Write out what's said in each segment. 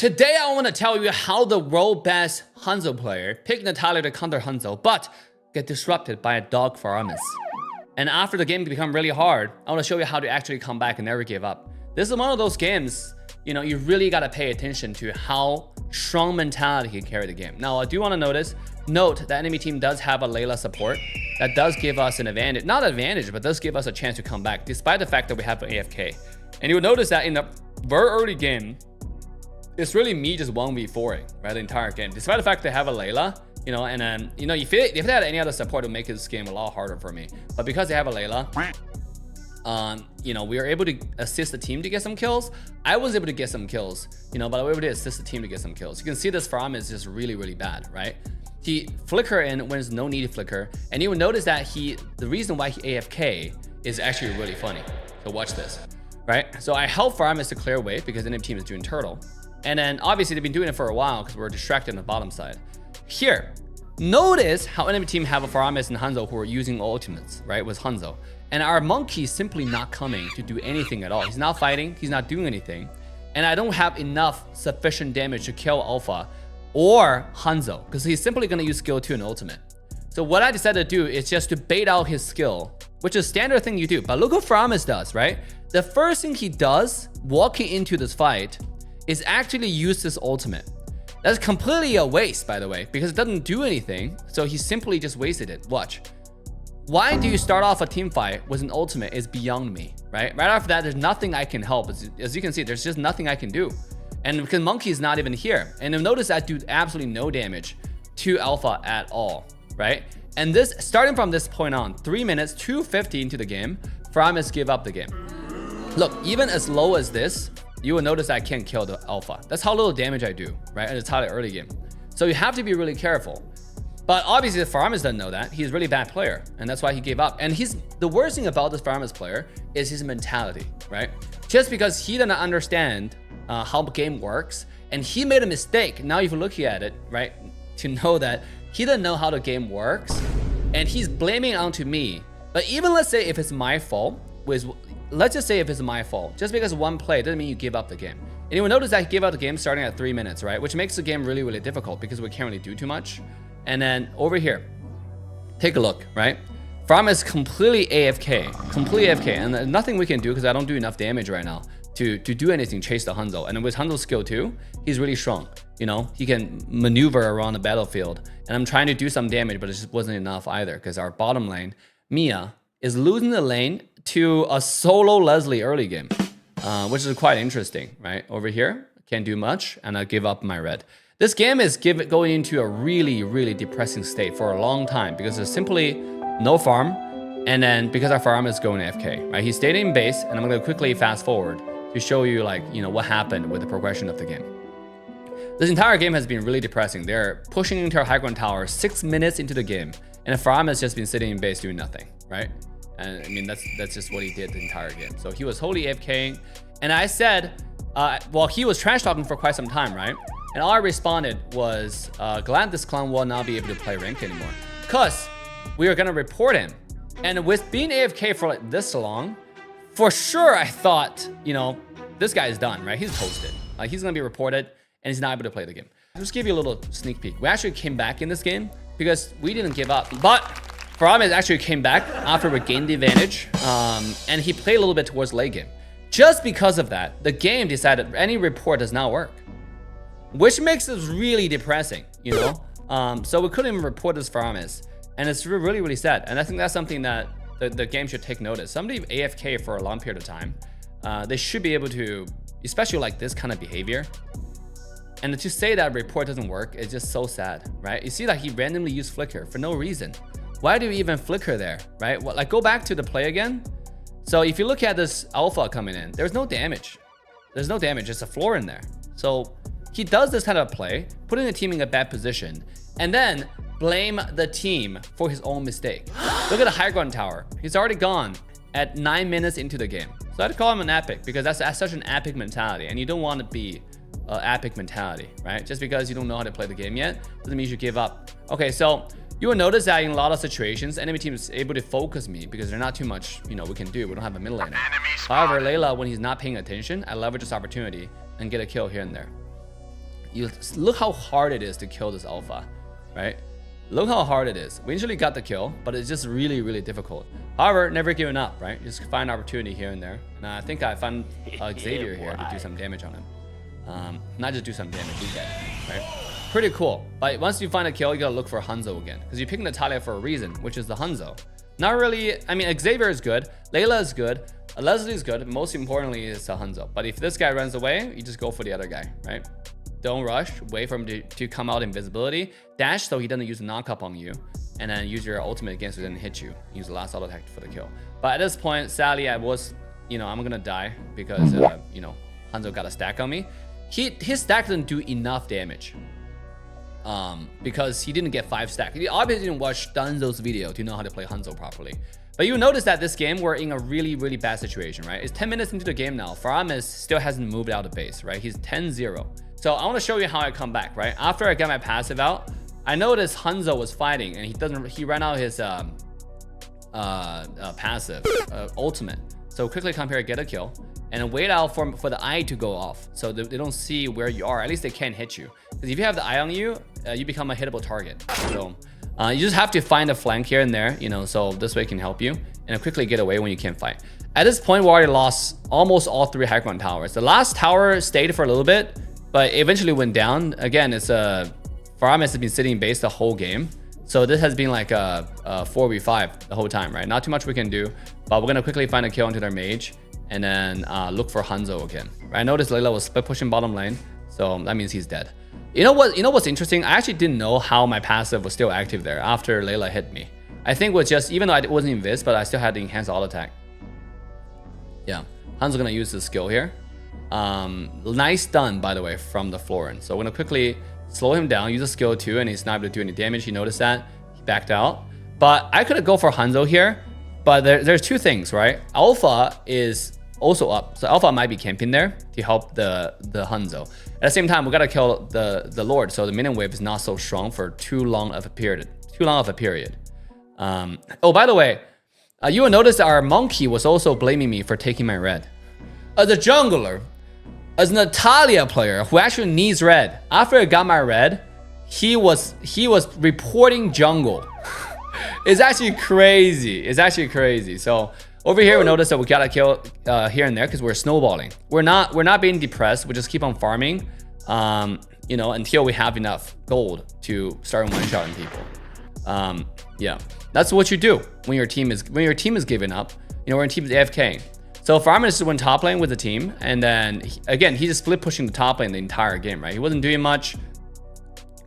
Today I want to tell you how the world best Hanzo player picked Natalia to counter Hanzo, but get disrupted by a dog foreignfamous. And after the game become really hard, I want to show you how to actually come back and never give up. This is one of those games, you know, you really got to pay attention to how strong mentality can carry the game. Now, I do want to note that enemy team does have a Layla support that does give us an advantage, not advantage, but does give us a chance to come back despite the fact that we have an AFK. And you will notice that in the very early game, it's really me just 1v4ing, right, the entire game. Despite the fact they have a Layla, you know, and then, you know, if they had any other support, it would make this game a lot harder for me. But because they have a Layla, you know, we were able to assist the team to get some kills. I was able to get some kills, you know, but I was able to assist the team to get some kills. You can see this farm is just really, really bad, right? He flicker in when there's no need to flicker. And you will notice that the reason why he AFK is actually really funny. So watch this, right? So I help foreignfamous to clear away because the enemy team is doing turtle. And then obviously they've been doing it for a while because we're distracted on the bottom side. Here, notice how enemy team have a foreignfamous and Hanzo who are using ultimates, right, with Hanzo. And our monkey is simply not coming to do anything at all. He's not fighting, he's not doing anything. And I don't have enough sufficient damage to kill Alpha or Hanzo because he's simply gonna use skill 2 and ultimate. So what I decided to do is just to bait out his skill, which is a standard thing you do. But look what foreignfamous does, right? The first thing he does walking into this fight is actually use this ultimate. That's completely a waste, by the way, because it doesn't do anything. So he simply just wasted it. Watch. Why do you start off a team fight with an ultimate is beyond me, right? Right after that, there's nothing I can help. As you can see, there's just nothing I can do. And because Monkey is not even here. And you'll notice that do absolutely no damage to Alpha at all, right? And this, starting from this point on, 3 minutes, 2:50 into the game, foreignfamous give up the game. Look, even as low as this, you will notice I can't kill the Alpha. That's how little damage I do, right? And it's how the early game. So you have to be really careful. But obviously the foreignfamous doesn't know that. He's a really bad player, and that's why he gave up. And the worst thing about this foreignfamous player is his mentality, right? Just because he didn't understand how the game works, and he made a mistake. Now if you're looking at it, right, to know that he doesn't know how the game works, and he's blaming it onto me. But even let's say if it's my fault, let's just say if it's my fault, just because one play doesn't mean you give up the game. And you will notice that he gave up the game starting at 3 minutes, right? Which makes the game really, really difficult because we can't really do too much. And then over here, take a look, right? foreignfamous is completely AFK, and there's nothing we can do because I don't do enough damage right now to do anything, chase the Hanzo. And with Hanzo's skill too, he's really strong. You know, he can maneuver around the battlefield. And I'm trying to do some damage, but it just wasn't enough either because our bottom lane, Mia, is losing the lane to a solo Leslie early game, which is quite interesting, right? Over here, can't do much, and I give up my red. This game is going into a really, really depressing state for a long time because there's simply no farm, and then because our farm is going AFK, right? He stayed in base, and I'm gonna quickly fast forward to show you, like, you know, what happened with the progression of the game. This entire game has been really depressing. They're pushing into our high ground tower 6 minutes into the game, and the farm has just been sitting in base doing nothing, right? And I mean, that's just what he did the entire game. So he was wholly AFKing. And I said, well, he was trash talking for quite some time, right? And all I responded was, glad this clown will not be able to play ranked anymore. Because we are going to report him. And with being AFK for like this long, for sure I thought, you know, this guy is done, right? He's toasted. He's going to be reported and he's not able to play the game. I'll just give you a little sneak peek. We actually came back in this game because we didn't give up. But foreignfamous actually came back after we gained the advantage, and he played a little bit towards late game. Just because of that, the game decided any report does not work, which makes it really depressing, you know? So we couldn't even report this foreignfamous, and it's really, really sad. And I think that's something that the game should take notice. Somebody AFK for a long period of time, they should be able to, especially like this kind of behavior. And to say that report doesn't work is just so sad, right? You see that he randomly used flicker for no reason. Why do you even flicker there, right? Well, like, go back to the play again. So if you look at this Alpha coming in, there's no damage. There's no damage, it's a floor in there. So he does this kind of play, putting the team in a bad position, and then blame the team for his own mistake. Look at the high ground tower. He's already gone at 9 minutes into the game. So I'd call him an epic because that's such an epic mentality, and you don't want to be epic mentality, right? Just because you don't know how to play the game yet doesn't mean you should give up. Okay, so you will notice that in a lot of situations, enemy team is able to focus me because there's not too much, you know, we can do. We don't have a middle laner. However, Layla, when he's not paying attention, I leverage this opportunity and get a kill here and there. you look how hard it is to kill this alpha, right? Look how hard it is. We initially got the kill, but it's just really, really difficult. However, never giving up, right? Just find opportunity here and there. And I think I found Xavier here to do some damage on him. Not just do some damage, do that, right? Pretty cool. But once you find a kill, you gotta look for Hanzo again, because you pick Natalia for a reason, which is the Hanzo. Not really. I mean, Xavier is good, Layla is good, Leslie is good. Most importantly is the Hanzo. But if this guy runs away, you just go for the other guy, right? Don't rush. Wait for him to come out invisibility. Dash so he doesn't use a knock-up on you. And then use your ultimate against so he doesn't hit you. Use the last auto attack for the kill. But at this point, sadly, I was, I'm going to die because, Hanzo got a stack on me. His stack didn't do enough damage. Because he didn't get 5 stack. He obviously didn't watch Danzo's video to know how to play Hanzo properly. But you notice that this game, we're in a really, really bad situation, right? It's 10 minutes into the game now. foreignfamous still hasn't moved out of base, right? He's 10-0. So I want to show you how I come back, right? After I got my passive out, I noticed Hanzo was fighting and he ran out his passive, ultimate. So quickly come here, get a kill, and wait out for the eye to go off. So they don't see where you are. At least they can't hit you. Because if you have the eye on you, you become a hittable target. So you just have to find a flank here and there, so this way can help you. And quickly get away when you can't fight. At this point, we already lost almost all 3 high ground towers. The last tower stayed for a little bit, but eventually went down. Again, it's foreignfamous has been sitting base the whole game. So this has been like a 4v5 the whole time, right? Not too much we can do, but we're gonna quickly find a kill into their mage and then look for Hanzo again. I noticed Layla was split pushing bottom lane, so that means he's dead. You know what's interesting? I actually didn't know how my passive was still active there after Layla hit me. I think it was just, even though I wasn't invis, but I still had the enhanced auto attack. Yeah, Hanzo's gonna use this skill here. Nice stun, by the way, from the Florin. So we're gonna quickly slow him down, use a skill 2, and he's not able to do any damage. He noticed that, he backed out. But I could go for Hanzo here, but there's 2 things, right? Alpha is also up, so Alpha might be camping there to help the Hanzo. At the same time, we gotta kill the Lord, so the minion wave is not so strong for too long of a period. Oh, by the way, you will notice our monkey was also blaming me for taking my red. As a jungler, as a Natalia player who actually needs red, after I got my red, he was reporting jungle. It's actually crazy. So over here, we notice that we gotta kill here and there because we're snowballing. We're not being depressed. We just keep on farming, until we have enough gold to start one-shotting people. Yeah, that's what you do when your team is giving up. When your team is AFK. So foreignfamous just went top lane with the team, and then again he just split pushing the top lane the entire game, right? He wasn't doing much,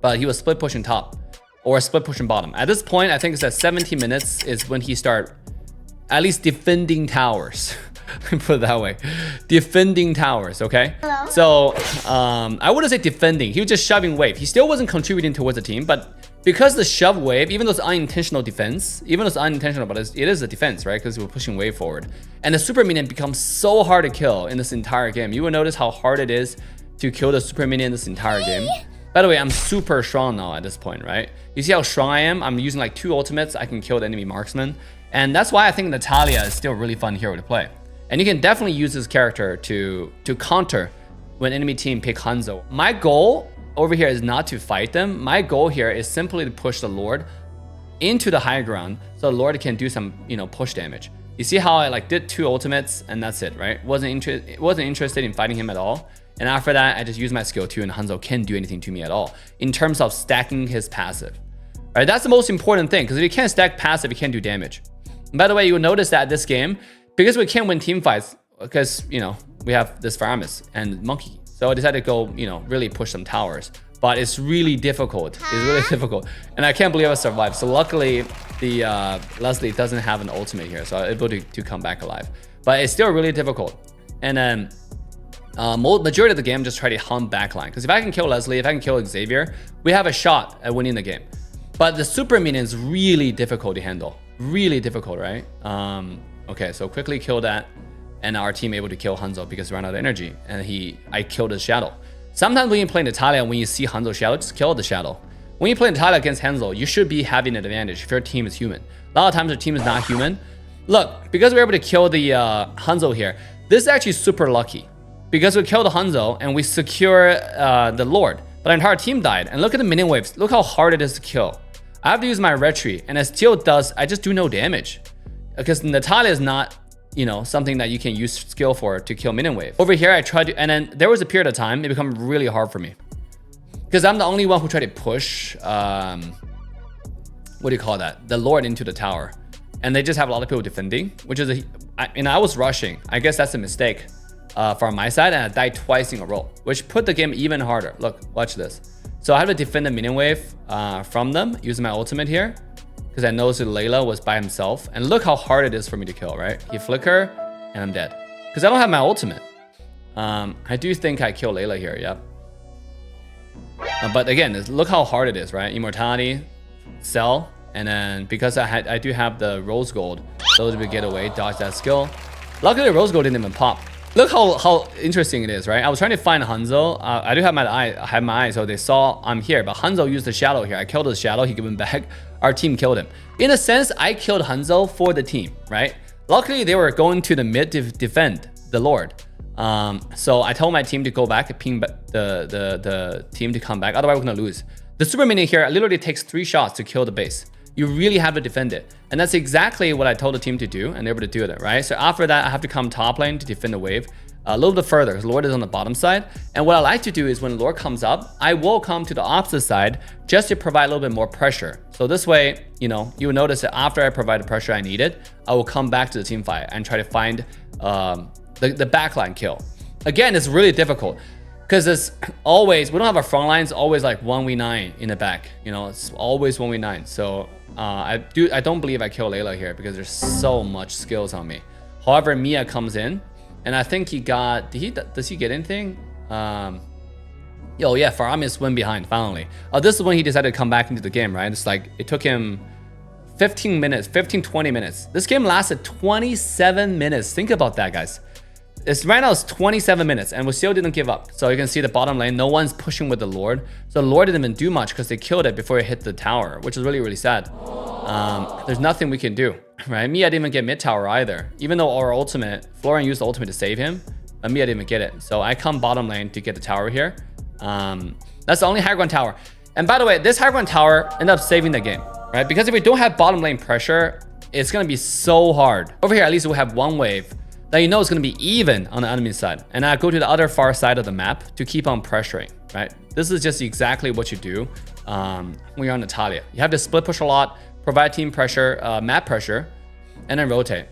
but he was split pushing top or split pushing bottom. At this point, I think it's at 17 minutes is when he start at least defending towers. Put it that way, defending towers. Okay. Hello? So I wouldn't say defending. He was just shoving wave. He still wasn't contributing towards the team, but because the shove wave, even though it's unintentional defense, but it is a defense, right? Because we're pushing wave forward, and the super minion becomes so hard to kill in this entire game. You will notice how hard it is to kill the super minion in this entire game. By the way, I'm super strong now at this point, right? You see how strong I am? I'm using like 2 ultimates. I can kill the enemy marksman, and that's why I think Natalia is still a really fun hero to play. And you can definitely use this character to counter when enemy team pick Hanzo. My goal over here is not to fight them. My goal here is simply to push the Lord into the high ground so the Lord can do some, push damage. You see how I did 2 ultimates and that's it, right? Wasn't interested in fighting him at all. And after that, I just used my skill 2 and Hanzo can't do anything to me at all in terms of stacking his passive. Right? That's the most important thing, because if you can't stack passive, you can't do damage. And by the way, you will notice that this game, because we can't win team fights, because we have this foreignfamous and monkey. So I decided to go, really push some towers. But it's really difficult. It's really difficult. And I can't believe I survived. So luckily, the Leslie doesn't have an ultimate here. So I'm able to come back alive. But it's still really difficult. And then majority of the game, just try to hunt backline. Because if I can kill Leslie, if I can kill Xavier, we have a shot at winning the game. But the super minion is really difficult to handle. Really difficult, right? Okay, so quickly kill that. And our team able to kill Hanzo because he ran out of energy. And I killed his shadow. Sometimes when you play Natalia, when you see Hanzo's shadow, just kill the shadow. When you play Natalia against Hanzo, you should be having an advantage if your team is human. A lot of times your team is not human. Look, because we're able to kill the Hanzo here, this is actually super lucky. Because we killed the Hanzo and we secure the Lord. but our entire team died. And look at the minion waves. Look how hard it is to kill. I have to use my retreat, and it still does. I just do no damage because Natalia is not, you know, something that you can use skill for to kill minion wave. Over here, I tried to, and then there was a period of time it became really hard for me because I'm the only one who tried to push, what do you call that? The Lord into the tower. And they just have a lot of people defending, which is I was rushing. I guess that's a mistake from my side, and I died twice in a row, which put the game even harder. Look, watch this. So I have to defend the minion wave from them using my ultimate here, because I noticed that Layla was by himself. And look how hard it is for me to kill, right? He flicker, and I'm dead. Because I don't have my ultimate. I do think I kill Layla here, yep. But again, look how hard it is, right? Immortality, sell, and then because I do have the rose gold, those will get away, dodge that skill. Luckily, rose gold didn't even pop. Look how interesting it is, right? I was trying to find Hanzo. I do have my eye, so they saw I'm here. But Hanzo used the shadow here. I killed the shadow. He gave him back. Our team killed him. In a sense, I killed Hanzo for the team, right? Luckily, they were going to the mid to defend the Lord. So I told my team to go back, ping the team to come back. Otherwise, we're gonna lose. The super minion here literally takes 3 shots to kill the base. You really have to defend it. And that's exactly what I told the team to do, and they're able to do it, right? So after that, I have to come top lane to defend the wave a little bit further because Lord is on the bottom side. And what I like to do is when Lord comes up, I will come to the opposite side just to provide a little bit more pressure. So this way, you know, you will notice that after I provide the pressure I needed, I will come back to the team fight and try to find the backline kill. Again, it's really difficult because it's always, we don't have a front line, it's always like 1v9 in the back, you know, it's always 1v9. So I don't believe I kill Layla here because there's so much skills on me. However, Mia comes in, and I think he got, does he get anything? Oh yeah, foreignfamous went behind finally. This is when he decided to come back into the game, right? It's like, it took him 15 minutes, 20 minutes. This game lasted 27 minutes. Think about that, guys. Right now it's 27 minutes and we still didn't give up. So you can see the bottom lane, no one's pushing with the Lord. So the Lord didn't even do much because they killed it before it hit the tower, which is really, really sad. There's nothing we can do, right? Mia didn't even get mid tower either. Even though our ultimate, Florian used the ultimate to save him, but Mia didn't even get it. So I come bottom lane to get the tower here. That's the only high ground tower. And by the way, this high ground tower ended up saving the game, right? Because if we don't have bottom lane pressure, it's gonna be so hard. Over here, at least we have one wave that you know it's going to be even on the enemy side. And I go to the other far side of the map to keep on pressuring, right? This is just exactly what you do when you're on Natalia. You have to split push a lot, provide team pressure, map pressure, and then rotate.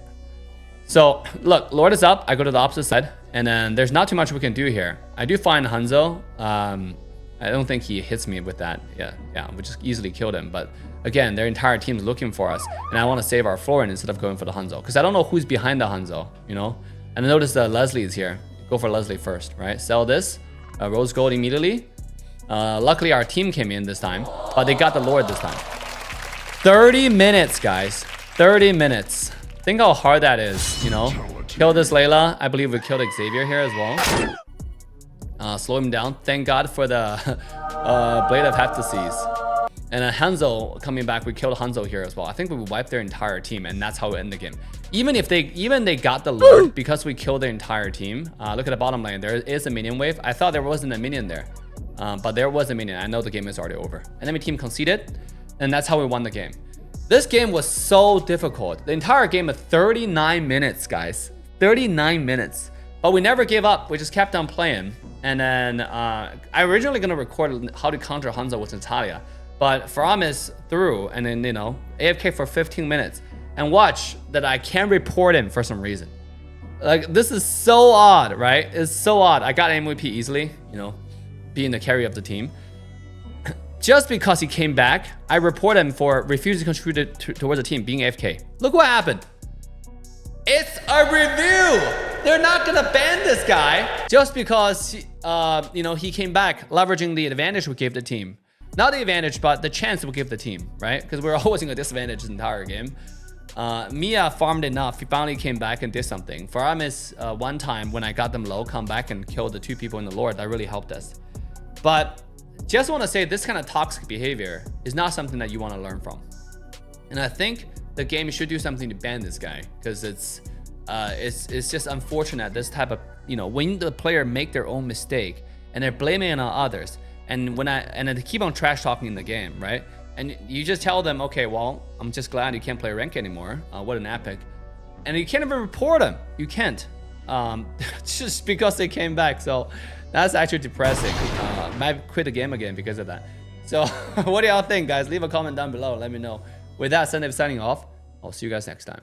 So look, Lord is up. I go to the opposite side, and then there's not too much we can do here. I do find Hanzo. I don't think he hits me with that. Yeah, we just easily killed him. But again, their entire team's looking for us, and I want to save our Florian instead of going for the Hanzo because I don't know who's behind the Hanzo, you know. And I notice that Leslie is here. Go for Leslie first, right? Sell this, rose gold immediately. Luckily, our team came in this time, but they got the Lord this time. 30 minutes, guys. 30 minutes. Think how hard that is, you know. Kill this Layla. I believe we killed Xavier here as well. Slow him down. Thank God for the Blade of Heptases. And Hanzo coming back, we killed Hanzo here as well. I think we wiped their entire team, and that's how we end the game. Even they got the Lord because we killed their entire team. Look at the bottom lane. There is a minion wave. I thought there wasn't a minion there, but there was a minion. I know the game is already over. Enemy team conceded, and that's how we won the game. This game was so difficult. The entire game of 39 minutes, guys. 39 minutes. But we never gave up. We just kept on playing. And then I originally gonna record how to counter Hanzo with Natalia, but foreignfamous through, and then, you know, AFK for 15 minutes. And watch that I can't report him for some reason. Like, this is so odd, right? It's so odd. I got MVP easily, you know, being the carry of the team. Just because he came back, I report him for refusing to contribute towards the team, being AFK. Look what happened. It's a review. They're not gonna ban this guy just because you know, he came back leveraging the advantage we gave the team. Not the advantage, but the chance we give the team, right? Because we're always in a disadvantage the entire game. Mia farmed enough. He finally came back and did something. foreignfamous, one time when I got them low, come back and kill the 2 people in the Lord. That really helped us. But just want to say this kind of toxic behavior is not something that you want to learn from. And I think the game should do something to ban this guy, because it's just unfortunate this type of, you know, when the player make their own mistake and they're blaming it on others. and then they keep on trash talking in the game, right? And you just tell them, okay, well, I'm just glad you can't play rank anymore. What an epic. And you can't even report them. You can't. Just because they came back. So that's actually depressing. Might quit the game again because of that. So what do y'all think, guys? Leave a comment down below. Let me know. With that, Assassindave signing off. I'll see you guys next time.